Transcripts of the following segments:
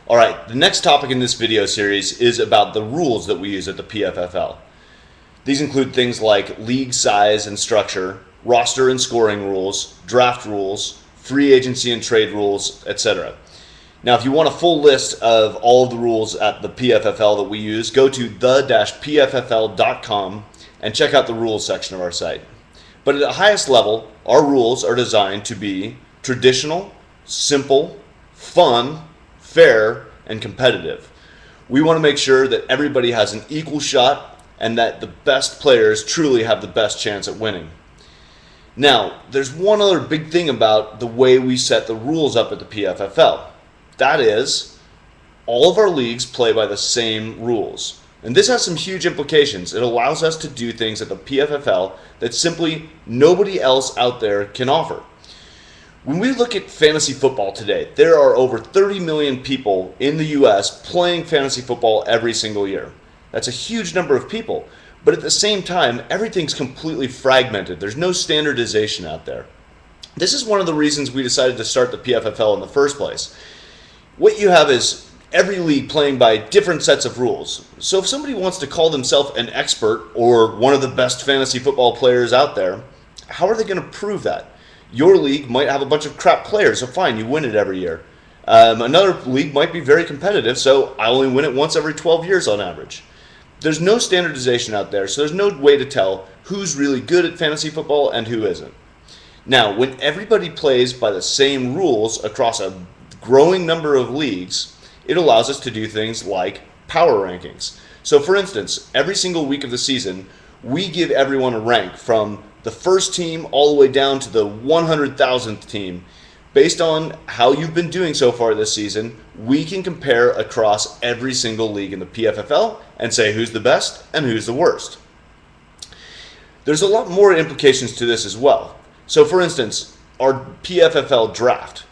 All right, the next topic in this video series is about the rules that we use at the PFFL. These include things like league size and structure, roster and scoring rules, draft rules, free agency and trade rules, etc. Now, if you want a full list of all of the rules at the PFFL that we use, go to the-pffl.com and check out the rules section of our site. But at the highest level, our rules are designed to be traditional, simple, fun, fair, and competitive. We want to make sure that everybody has an equal shot and that the best players truly have the best chance at winning. Now, there's one other big thing about the way we set the rules up at the PFFL. That is, all of our leagues play by the same rules. And this has some huge implications. It allows us to do things at the PFFL that simply nobody else out there can offer. When we look at fantasy football today, there are over 30 million people in the US playing fantasy football every single year. That's a huge number of people. But at the same time, everything's completely fragmented. There's no standardization out there. This is one of the reasons we decided to start the PFFL in the first place. What you have is every league playing by different sets of rules. So if somebody wants to call themselves an expert or one of the best fantasy football players out there, how are they going to prove that? Your league might have a bunch of crap players, so fine, you win it every year. Another league might be very competitive, so I only win it once every 12 years on average. There's no standardization out there, so there's no way to tell who's really good at fantasy football and who isn't. Now, when everybody plays by the same rules across a growing number of leagues, it allows us to do things like power rankings. So for instance, every single week of the season, we give everyone a rank from the first team all the way down to the 100,000th team. Based on how you've been doing so far this season, we can compare across every single league in the PFFL and say who's the best and who's the worst. There's a lot more implications to this as well. So for instance, our PFFL draft.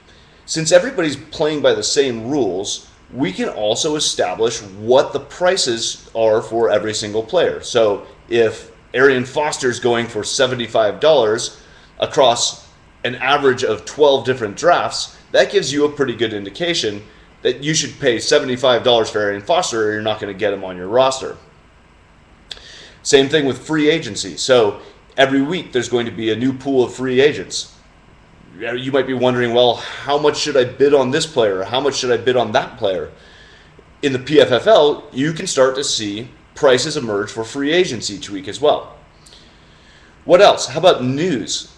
Since everybody's playing by the same rules, we can also establish what the prices are for every single player. So if Arian Foster's going for $75 across an average of 12 different drafts, that gives you a pretty good indication that you should pay $75 for Arian Foster or you're not going to get him on your roster. Same thing with free agency. So every week there's going to be a new pool of free agents. You might be wondering, well, how much should I bid on this player? Or how much should I bid on that player? In the PFFL, you can start to see prices emerge for free agents each week as well. What else? How about news?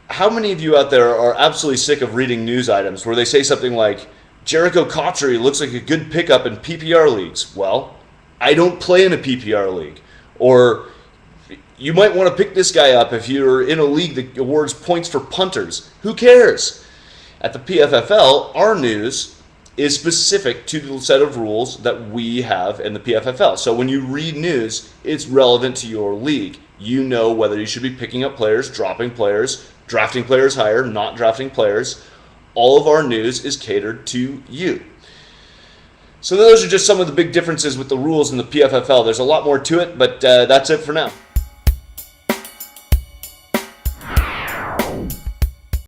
How many of you out there are absolutely sick of reading news items where they say something like, Jericho Cotchery looks like a good pickup in PPR leagues? Well, I don't play in a PPR league. Or you might want to pick this guy up if you're in a league that awards points for punters. Who cares? At the PFFL, our news is specific to the set of rules that we have in the PFFL. So when you read news, it's relevant to your league. You know whether you should be picking up players, dropping players, drafting players higher, not drafting players. All of our news is catered to you. So those are just some of the big differences with the rules in the PFFL. There's a lot more to it, but that's it for now.